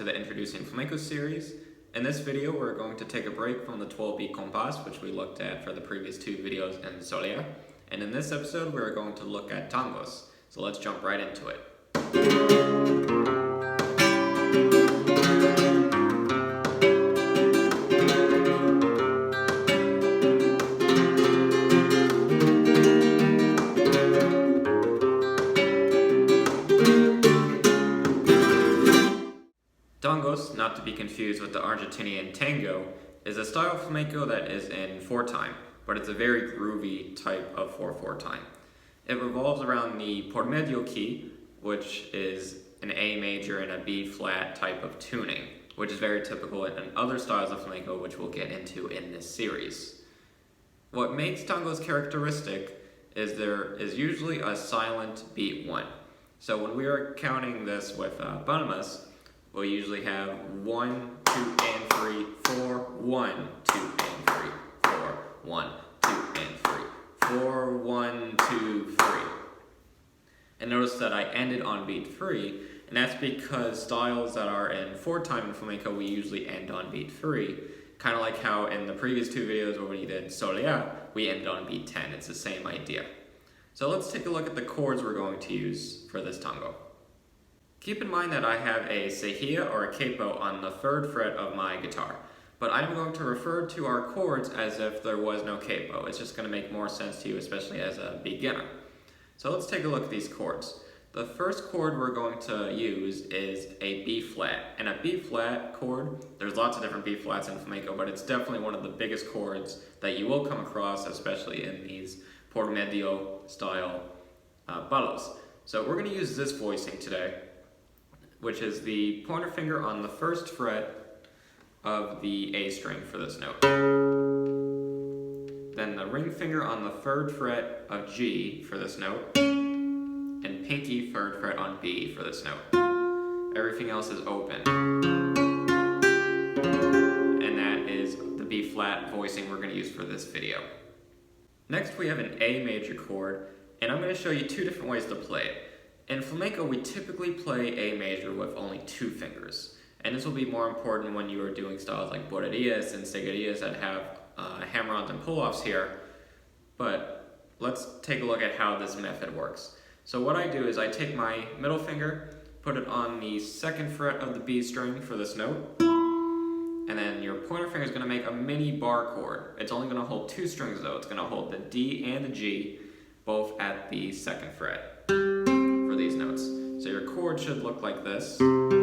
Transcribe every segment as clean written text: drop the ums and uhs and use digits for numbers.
the Introducing Flamenco series. In this video, we're going to take a break from the 12-beat Compas, which we looked at for the previous two videos in Solera. And in this episode, we're going to look at tangos. So let's jump right into it. Tangos, not to be confused with the Argentinian tango, is a style of flamenco that is in 4-time, but it's a very groovy type of 4/4 time. It revolves around the por medio key, which is an A major and a B flat type of tuning, which is very typical in other styles of flamenco, which we'll get into in this series. What makes tangos characteristic is there is usually a silent beat 1. So when we are counting this with palmas, we'll usually have 1, 2, and 3, 4, 1, 2, and 3, 4, 1, 2, and 3, 4, 1, 2, 3. And notice that I ended on beat 3, and that's because styles that are in 4-time in flamenco, we usually end on beat 3. Kind of like how in the previous two videos where we did Solera, we ended on beat 10. It's the same idea. So let's take a look at the chords we're going to use for this tango. Keep in mind that I have a cejilla or a capo on the 3rd fret of my guitar, but I'm going to refer to our chords as if there was no capo. It's just going to make more sense to you, especially as a beginner. So let's take a look at these chords. The first chord we're going to use is a B flat, and a B flat chord, there's lots of different B flats in flamenco, but it's definitely one of the biggest chords that you will come across, especially in these por medio style palos. So we're going to use this voicing today, which is the pointer finger on the 1st fret of the A string for this note. Then the ring finger on the 3rd fret of G for this note, and pinky 3rd fret on B for this note. Everything else is open. And that is the B flat voicing we're going to use for this video. Next we have an A major chord, and I'm going to show you two different ways to play it. In flamenco, we typically play A major with only 2 fingers, and this will be more important when you are doing styles like bulerías and seguirías that have hammer-ons and pull-offs here, but let's take a look at how this method works. So what I do is I take my middle finger, put it on the 2nd fret of the B string for this note, and then your pointer finger is going to make a mini bar chord. It's only going to hold 2 strings though. It's going to hold the D and the G, both at the 2nd fret. These notes. So your chord should look like this, and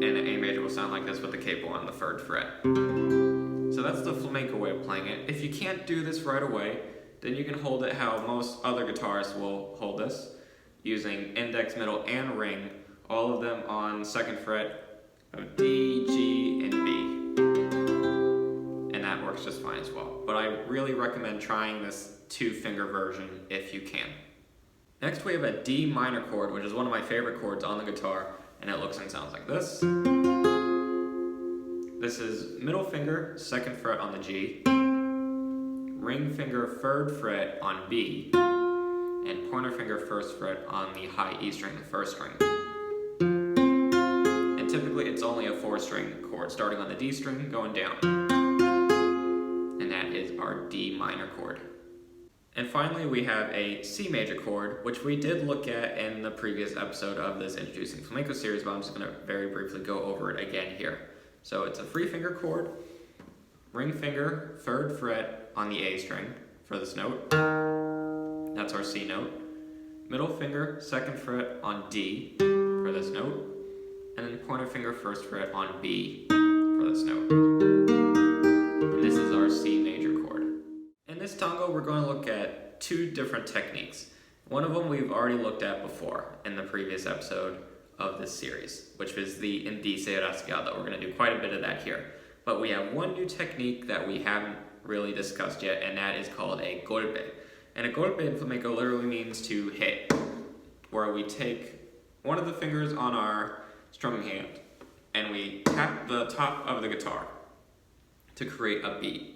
an A major will sound like this with the capo on the 3rd fret. So that's the flamenco way of playing it. If you can't do this right away, then you can hold it how most other guitarists will hold this, using index, middle, and ring, all of them on 2nd fret of D, G, and B. And that works just fine as well. But I really recommend trying this 2-finger version if you can. Next we have a D minor chord, which is one of my favorite chords on the guitar, and it looks and sounds like this. This is middle finger, 2nd fret on the G, ring finger 3rd fret on B, and pointer finger 1st fret on the high E string, the 1st string. And typically it's only a 4-string chord, starting on the D string, going down. And that is our D minor chord. And finally, we have a C major chord, which we did look at in the previous episode of this Introducing Flamenco series, but I'm just going to very briefly go over it again here. So it's a 3-finger chord, ring finger, 3rd fret on the A string for this note. That's our C note. Middle finger, 2nd fret on D for this note. And then pointer finger, 1st fret on B for this note. And this is our C major chord. In this tango, we're going to look at 2 different techniques. One of them we've already looked at before in the previous episode of this series, which is the indice rasgado. We're going to do quite a bit of that here. But we have one new technique that we haven't really discussed yet, and that is called a golpe. And a golpe in flamenco literally means to hit, where we take one of the fingers on our strumming hand and we tap the top of the guitar to create a beat.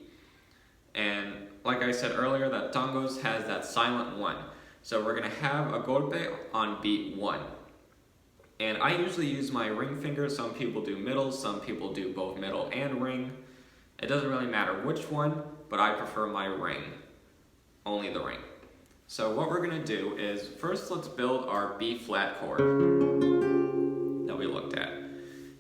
And like I said earlier, that tangos has that silent 1. So we're going to have a golpe on beat 1. And I usually use my ring finger. Some people do middle, some people do both middle and ring. It doesn't really matter which one, but I prefer my ring, only the ring. So what we're gonna do is, first let's build our B flat chord that we looked at.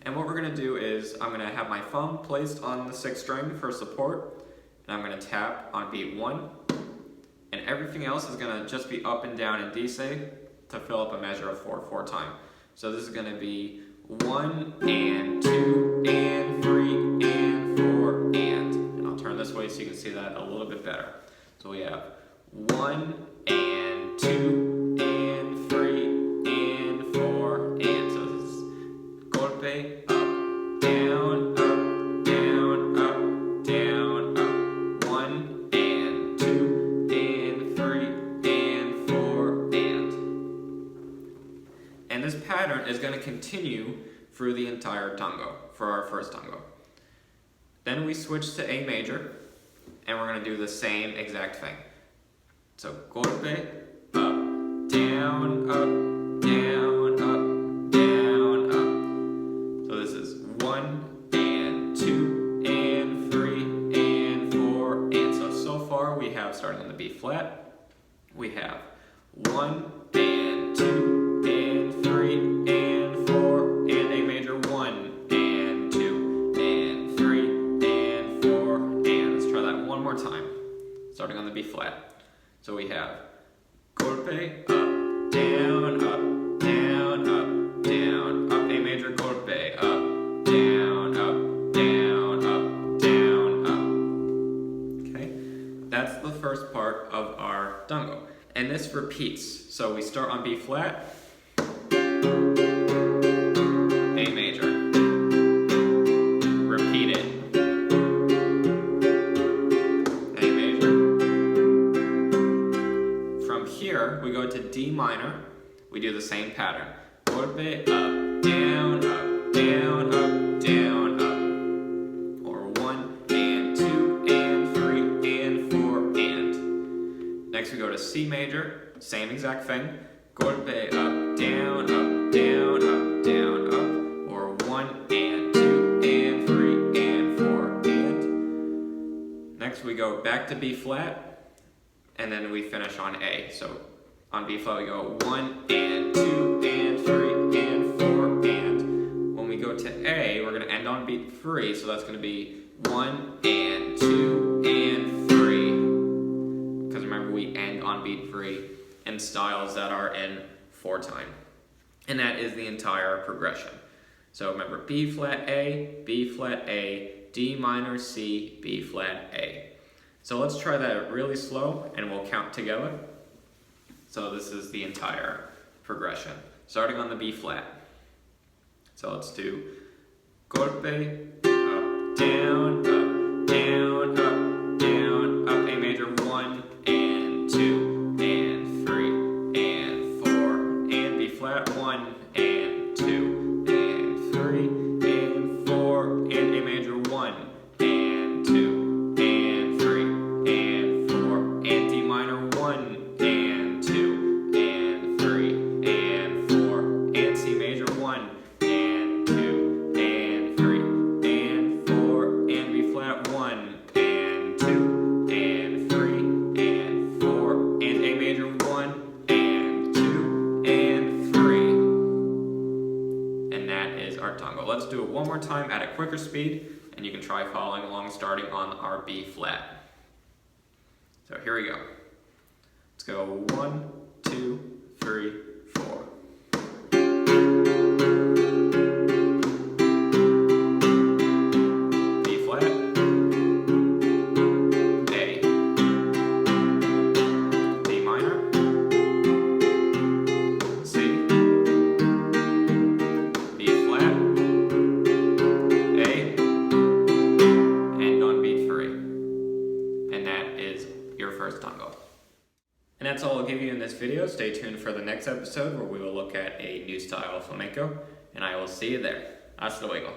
And what we're gonna do is, I'm gonna have my thumb placed on the 6th string for support, and I'm gonna tap on beat 1, and everything else is gonna just be up and down in D-say to fill up a measure of 4/4 time. So this is gonna be 1 and 2 and 3 and 4 and I'll turn this way so you can see that a little bit better. So we have 1 and 2 and 3 and 4 and so this is golpe, up, down, up, down, up, down, up, 1 and 2 and 3 and 4 and this pattern is going to continue through the entire tango for our first tango. Then we switch to A major and we're going to do the same exact thing. So golpe, up, down, up, down, up, down, up. So this is 1 and 2 and 3 and 4 and so far we have, starting on the B flat, we have 1 and 2 and 3 and 4 and A major, 1 and 2 and 3 and 4 and let's try that one more time, starting on the B flat. So we have golpe, up, down, up, down, up, down, up, A major, golpe, up, down, up, down, up, down, up. Okay, that's the first part of our tango. And this repeats. So we start on B flat, A major, repeat it, A major. From here, we go to D minor, we do the same pattern. Golpe, up, down, up, down, up, down, up. Or 1 and 2 and 3 and 4 and. Next we go to C major, same exact thing. Golpe, up, down, up, down, up, down, up. Or 1 and 2 and 3 and 4 and. Next we go back to B flat, and then we finish on A. So on B flat we go 1 and 2 and 3 and 4 and. When we go to A, we're going to end on beat 3, so that's going to be 1 and 2 and 3. Because remember, we end on beat 3 in styles that are in 4 time. And that is the entire progression. So remember, B flat A, D minor C, B flat A. So let's try that really slow and we'll count together. So this is the entire progression, starting on the B flat. So let's do golpe, up, down, up, down, up, down, up, A major, 1 and 2 and 3 and 4 and B flat, 1 and 2 and 3 and 4 and A major, 1 and 2 and 3 and 4 and D minor, 1 and 2 and 3 and 4 and C major, 1 and 2 and 3 and 4 and B flat, 1 and 2 and 3 and 4 and A major, 1 and 2 and 3. And that is our tango. Let's do it one more time at a quicker speed, and you can try following along starting on our B flat. So here we go. Let's go 1, 2, 3, 4. B flat, A, D minor, C, B flat, A, end on beat 3. And that is your first tango. And that's all I'll give you in this video. Stay tuned for the next episode where we will look at a new style of flamenco, and I will see you there. Hasta luego.